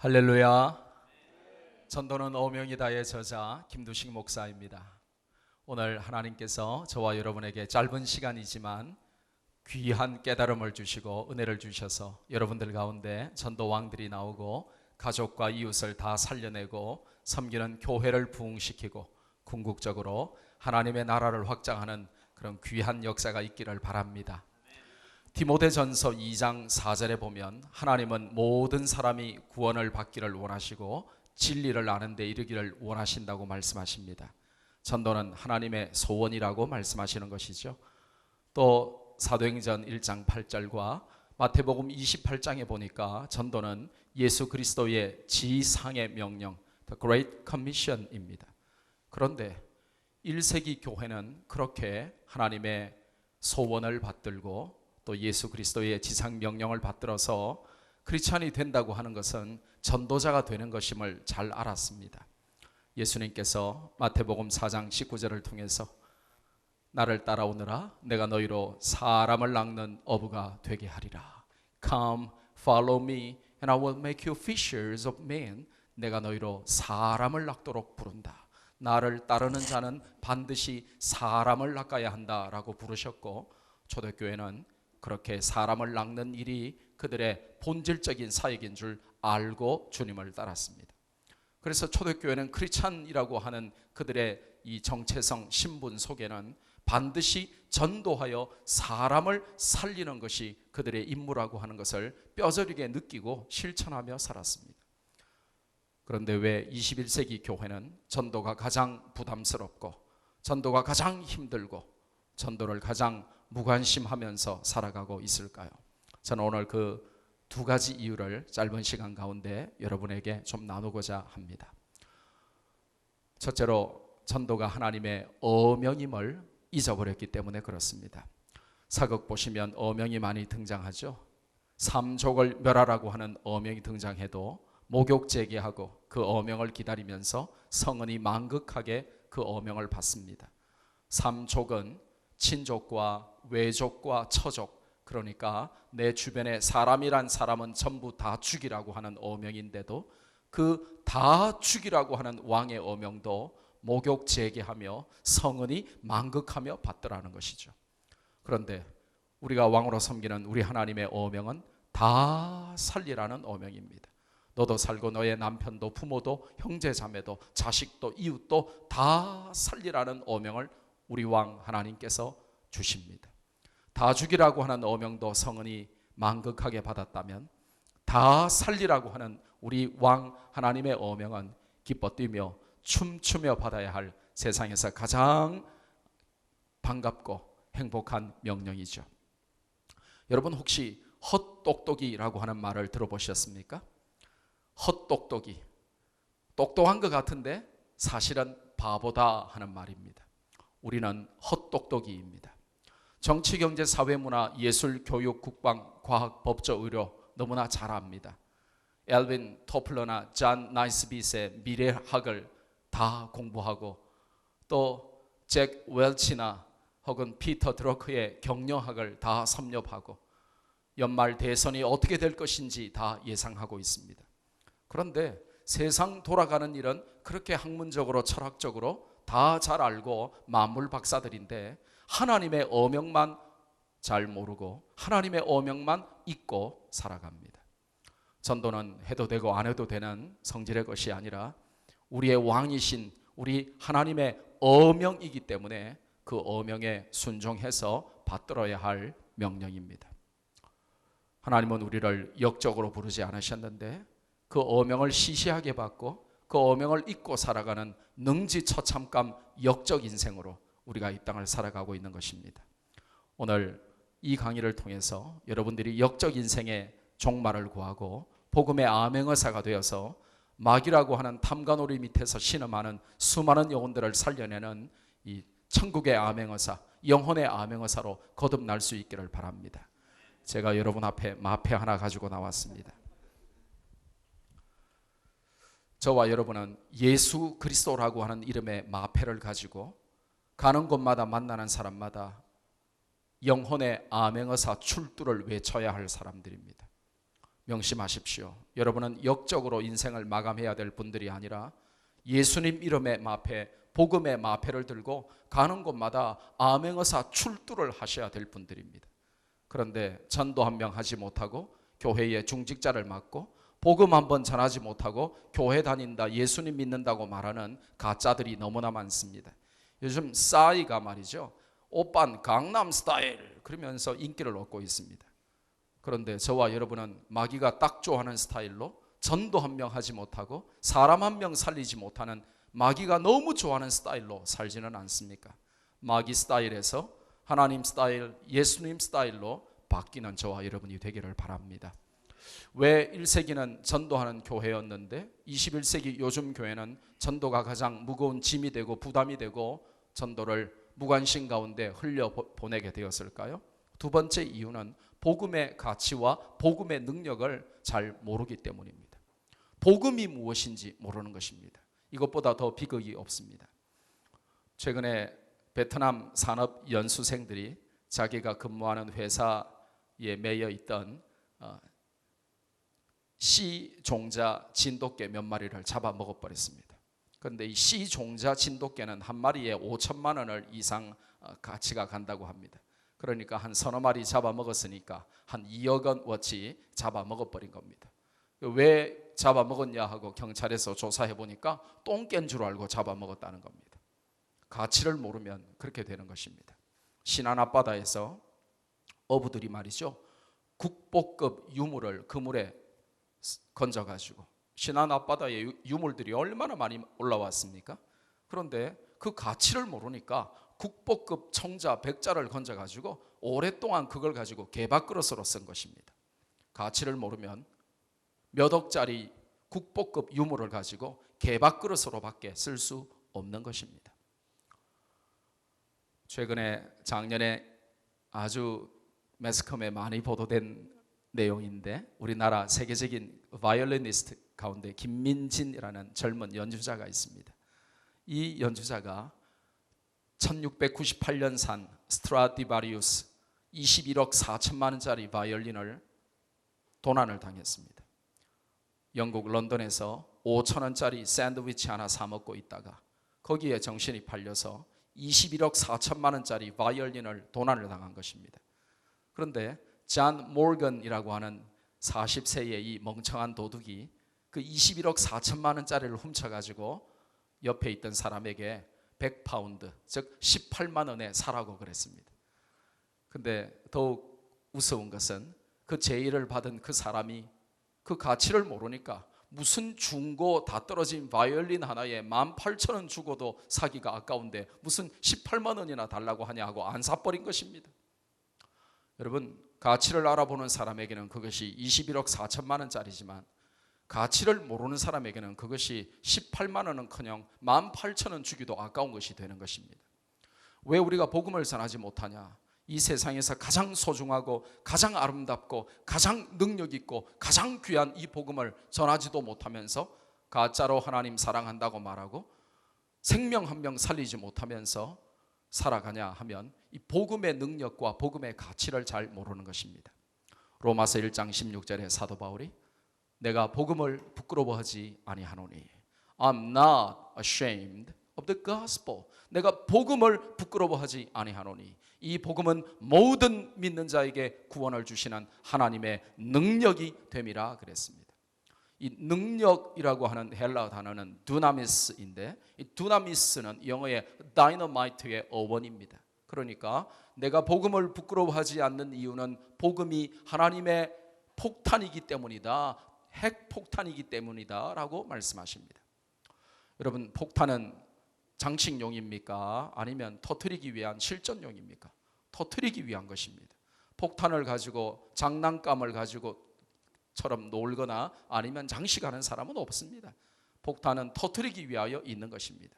할렐루야. 전도는 오명이다의 저자 김두식 목사입니다. 오늘 하나님께서 저와 여러분에게 짧은 시간이지만 귀한 깨달음을 주시고 은혜를 주셔서 여러분들 가운데 전도왕들이 나오고 가족과 이웃을 다 살려내고 섬기는 교회를 부흥시키고 궁극적으로 하나님의 나라를 확장하는 그런 귀한 역사가 있기를 바랍니다. 디모데전서 2장 4절에 보면 하나님은 모든 사람이 구원을 받기를 원하시고 진리를 아는 데 이르기를 원하신다고 말씀하십니다. 전도는 하나님의 소원이라고 말씀하시는 것이죠. 또 사도행전 1장 8절과 마태복음 28장에 보니까 전도는 예수 그리스도의 지상의 명령, The Great Commission입니다. 그런데 1세기 교회는 그렇게 하나님의 소원을 받들고 또 예수 그리스도의 지상 명령을 받들어서 크리스찬이 된다고 하는 것은 전도자가 되는 것임을 잘 알았습니다. 예수님께서 마태복음 4장 19절을 통해서 나를 따라오너라 내가 너희로 사람을 낚는 어부가 되게 하리라. Come, follow me and I will make you fishers of men. 내가 너희로 사람을 낚도록 부른다. 나를 따르는 자는 반드시 사람을 낚아야 한다라고 부르셨고 초대교회는 그렇게 사람을 낚는 일이 그들의 본질적인 사역인 줄 알고 주님을 따랐습니다. 그래서 초대교회는 크리스찬이라고 하는 그들의 이 정체성 신분 속에는 반드시 전도하여 사람을 살리는 것이 그들의 임무라고 하는 것을 뼈저리게 느끼고 실천하며 살았습니다. 그런데 왜 21세기 교회는 전도가 가장 부담스럽고 전도가 가장 힘들고 전도를 가장 무관심하면서 살아가고 있을까요? 저는 오늘 그 두 가지 이유를 짧은 시간 가운데 여러분에게 좀 나누고자 합니다. 첫째로 전도가 하나님의 어명임을 잊어버렸기 때문에 그렇습니다. 사극 보시면 어명이 많이 등장하죠. 삼족을 멸하라고 하는 어명이 등장해도 목욕 재개하고 그 어명을 기다리면서 성은이 만극하게 그 어명을 받습니다. 삼족은 친족과 외족과 처족, 그러니까 내 주변에 사람이란 사람은 전부 다 죽이라고 하는 어명인데도 그 다 죽이라고 하는 왕의 어명도 목욕 재개하며 성은이 만극하며 받더라는 것이죠. 그런데 우리가 왕으로 섬기는 우리 하나님의 어명은 다 살리라는 어명입니다. 너도 살고 너의 남편도 부모도 형제 자매도 자식도 이웃도 다 살리라는 어명을 우리 왕 하나님께서 주십니다. 다 죽이라고 하는 어명도 성은이 만극하게 받았다면 다 살리라고 하는 우리 왕 하나님의 어명은 기뻐 뛰며 춤추며 받아야 할 세상에서 가장 반갑고 행복한 명령이죠. 여러분 혹시 헛똑똑이라고 하는 말을 들어보셨습니까? 헛똑똑이, 똑똑한 것 같은데 사실은 바보다 하는 말입니다. 우리는 헛똑똑이입니다. 정치, 경제, 사회, 문화, 예술, 교육, 국방, 과학, 법조, 의료 너무나 잘 압니다. 엘빈 토플러나 존 나이스빗의 미래학을 다 공부하고 또 잭 웰치나 혹은 피터 드러크의 경영학을 다 섭렵하고 연말 대선이 어떻게 될 것인지 다 예상하고 있습니다. 그런데 세상 돌아가는 일은 그렇게 학문적으로 철학적으로 다 잘 알고 만물 박사들인데 하나님의 어명만 잘 모르고 하나님의 어명만 잊고 살아갑니다. 전도는 해도 되고 안 해도 되는 성질의 것이 아니라 우리의 왕이신 우리 하나님의 어명이기 때문에 그 어명에 순종해서 받들어야 할 명령입니다. 하나님은 우리를 역적으로 부르지 않으셨는데 그 어명을 시시하게 받고 그 어명을 잊고 살아가는 능지처참감 역적 인생으로 우리가 이 땅을 살아가고 있는 것입니다. 오늘 이 강의를 통해서 여러분들이 역적 인생의 종말을 구하고 복음의 암행어사가 되어서 마귀라고 하는 탐관오리 밑에서 신음하는 수많은 영혼들을 살려내는 이 천국의 암행어사, 영혼의 암행어사로 거듭날 수 있기를 바랍니다. 제가 여러분 앞에 마패 하나 가지고 나왔습니다. 저와 여러분은 예수 그리스도라고 하는 이름의 마패를 가지고 가는 곳마다 만나는 사람마다 영혼의 암행어사 출두를 외쳐야 할 사람들입니다. 명심하십시오. 여러분은 역적으로 인생을 마감해야 될 분들이 아니라 예수님 이름의 마패, 복음의 마패를 들고 가는 곳마다 암행어사 출두를 하셔야 될 분들입니다. 그런데 전도 한 명 하지 못하고 교회의 중직자를 맡고 복음 한번 전하지 못하고 교회 다닌다, 예수님 믿는다고 말하는 가짜들이 너무나 많습니다. 요즘 싸이가 말이죠, 오빤 강남 스타일 그러면서 인기를 얻고 있습니다. 그런데 저와 여러분은 마귀가 딱 좋아하는 스타일로 전도 한 명 하지 못하고 사람 한 명 살리지 못하는 마귀가 너무 좋아하는 스타일로 살지는 않습니까? 마귀 스타일에서 하나님 스타일, 예수님 스타일로 바뀌는 저와 여러분이 되기를 바랍니다. 왜 1세기는 전도하는 교회였는데 21세기 요즘 교회는 전도가 가장 무거운 짐이 되고 부담이 되고 전도를 무관심 가운데 흘려보내게 되었을까요? 두 번째 이유는 복음의 가치와 복음의 능력을 잘 모르기 때문입니다. 복음이 무엇인지 모르는 것입니다. 이것보다 더 비극이 없습니다. 최근에 베트남 산업 연수생들이 자기가 근무하는 회사에 매여 있던 씨종자 진돗개 몇 마리를 잡아먹어 버렸습니다. 그런데 이 씨종자 진돗개는 한 마리에 5천만 원을 이상 가치가 간다고 합니다. 그러니까 한 서너 마리 잡아먹었으니까 한 2억 원어치 잡아먹어버린 겁니다. 왜 잡아먹었냐 하고 경찰에서 조사해 보니까 똥 깬 줄 알고 잡아먹었다는 겁니다. 가치를 모르면 그렇게 되는 것입니다. 신안 앞바다에서 어부들이 말이죠, 국보급 유물을 그물에 건져가지고, 신안 앞바다에 유물들이 얼마나 많이 올라왔습니까? 그런데 그 가치를 모르니까 국보급 청자 백자를 건져가지고 오랫동안 그걸 가지고 개밥그릇으로 쓴 것입니다. 가치를 모르면 몇 억짜리 국보급 유물을 가지고 개밥그릇으로밖에 쓸 수 없는 것입니다. 최근에 작년에 아주 매스컴에 많이 보도된 내용인데, 우리나라 세계적인 바이올리니스트 가운데 김민진이라는 젊은 연주자가 있습니다. 이 연주자가 1698년산 스트라디바리우스 21억 4천만 원짜리 바이올린을 도난을 당했습니다. 영국 런던에서 5천 원짜리 샌드위치 하나 사 먹고 있다가 거기에 정신이 팔려서 21억 4천만 원짜리 바이올린을 도난을 당한 것입니다. 그런데 존 모건이라고 하는 40세의 이 멍청한 도둑이 그 21억 4천만 원짜리를 훔쳐가지고 옆에 있던 사람에게 100파운드, 즉 18만 원에 사라고 그랬습니다. 근데 더욱 우스운 것은 그 제의를 받은 그 사람이 그 가치를 모르니까 무슨 중고 다 떨어진 바이올린 하나에 18,000원 주고도 사기가 아까운데 무슨 18만 원이나 달라고 하냐 하고 안 사버린 것입니다. 여러분, 가치를 알아보는 사람에게는 그것이 21억 4천만 원짜리지만 가치를 모르는 사람에게는 그것이 18만 원은커녕 18,000원 주기도 아까운 것이 되는 것입니다. 왜 우리가 복음을 전하지 못하냐? 이 세상에서 가장 소중하고 가장 아름답고 가장 능력 있고 가장 귀한 이 복음을 전하지도 못하면서 가짜로 하나님 사랑한다고 말하고 생명 한 명 살리지 못하면서 살아가냐 하면 이 복음의 능력과 복음의 가치를 잘 모르는 것입니다. 로마서 1장 16절에 사도 바울이 내가 복음을 부끄러워하지 아니하노니 I'm not ashamed of the gospel. 내가 복음을 부끄러워하지 아니하노니 이 복음은 모든 믿는 자에게 구원을 주시는 하나님의 능력이 됨이라 그랬습니다. 이 능력이라고 하는 헬라어 단어는 두나미스인데 이 두나미스는 영어의 다이너마이트의 어원입니다. 그러니까 내가 복음을 부끄러워하지 않는 이유는 복음이 하나님의 폭탄이기 때문이다. 핵폭탄이기 때문이다 라고 말씀하십니다. 여러분, 폭탄은 장식용입니까? 아니면 터뜨리기 위한 실전용입니까? 터뜨리기 위한 것입니다. 폭탄을 가지고 장난감을 가지고 처럼 놀거나 아니면 장식하는 사람은 없습니다. 폭탄은 터뜨리기 위하여 있는 것입니다.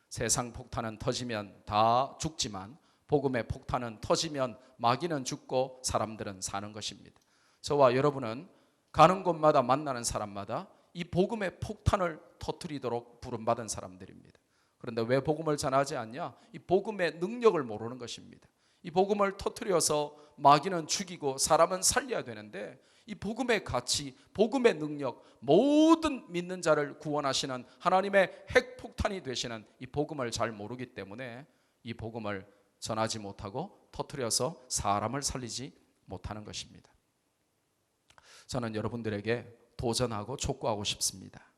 세상 폭탄은 터지면 다 죽지만 복음의 폭탄은 터지면 마귀는 죽고 사람들은 사는 것입니다. 저와 여러분은 가는 곳마다 만나는 사람마다 이 복음의 폭탄을 터뜨리도록 부름받은 사람들입니다. 그런데 왜 복음을 전하지 않냐? 이 복음의 능력을 모르는 것입니다. 이 복음을 터뜨려서 마귀는 죽이고 사람은 살려야 되는데 이 복음의 가치, 복음의 능력, 모든 믿는 자를 구원하시는 하나님의 핵폭탄이 되시는 이 복음을 잘 모르기 때문에 이 복음을 전하지 못하고 터뜨려서 사람을 살리지 못하는 것입니다. 저는 여러분들에게 도전하고 촉구하고 싶습니다.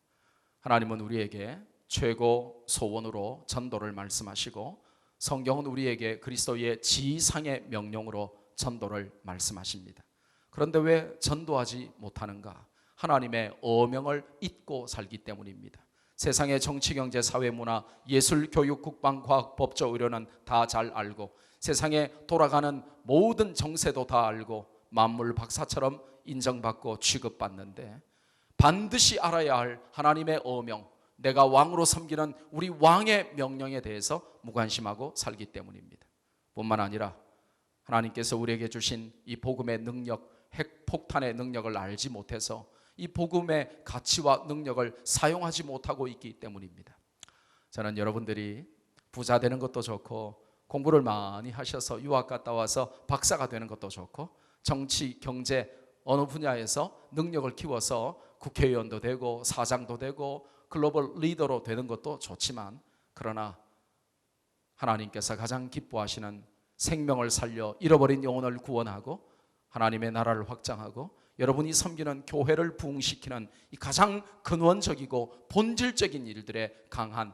하나님은 우리에게 최고 소원으로 전도를 말씀하시고 성경은 우리에게 그리스도의 지상의 명령으로 전도를 말씀하십니다. 그런데 왜 전도하지 못하는가? 하나님의 어명을 잊고 살기 때문입니다. 세상의 정치, 경제, 사회, 문화, 예술, 교육, 국방, 과학, 법조, 의료는 다 잘 알고 세상에 돌아가는 모든 정세도 다 알고 만물 박사처럼 인정받고 취급받는데 반드시 알아야 할 하나님의 어명, 내가 왕으로 섬기는 우리 왕의 명령에 대해서 무관심하고 살기 때문입니다. 뿐만 아니라 하나님께서 우리에게 주신 이 복음의 능력, 핵폭탄의 능력을 알지 못해서 이 복음의 가치와 능력을 사용하지 못하고 있기 때문입니다. 저는 여러분들이 부자 되는 것도 좋고 공부를 많이 하셔서 유학 갔다 와서 박사가 되는 것도 좋고 정치, 경제 어느 분야에서 능력을 키워서 국회의원도 되고 사장도 되고 글로벌 리더로 되는 것도 좋지만 그러나 하나님께서 가장 기뻐하시는 생명을 살려 잃어버린 영혼을 구원하고 하나님의 나라를 확장하고 여러분이 섬기는 교회를 부흥시키는 이 가장 근원적이고 본질적인 일들에 강한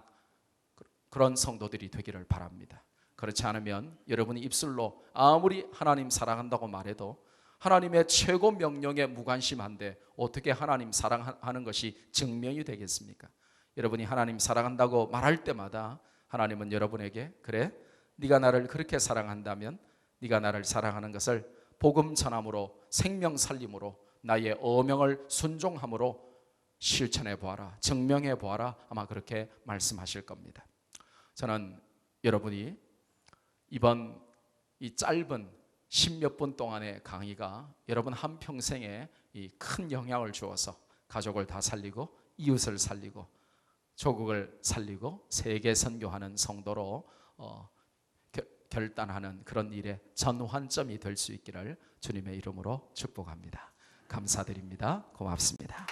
그런 성도들이 되기를 바랍니다. 그렇지 않으면 여러분이 입술로 아무리 하나님 사랑한다고 말해도 하나님의 최고 명령에 무관심한데 어떻게 하나님 사랑하는 것이 증명이 되겠습니까? 여러분이 하나님 사랑한다고 말할 때마다 하나님은 여러분에게 그래? 네가 나를 그렇게 사랑한다면 네가 나를 사랑하는 것을 복음 전함으로 생명 살림으로 나의 어명을 순종함으로 실천해 보아라, 증명해 보아라 아마 그렇게 말씀하실 겁니다. 저는 여러분이 이번 이 짧은 10몇 분 동안의 강의가 여러분 한평생에 이 큰 영향을 주어서 가족을 다 살리고 이웃을 살리고 조국을 살리고 세계 선교하는 성도로 결단하는 그런 일의 전환점이 될 수 있기를 주님의 이름으로 축복합니다. 감사드립니다. 고맙습니다.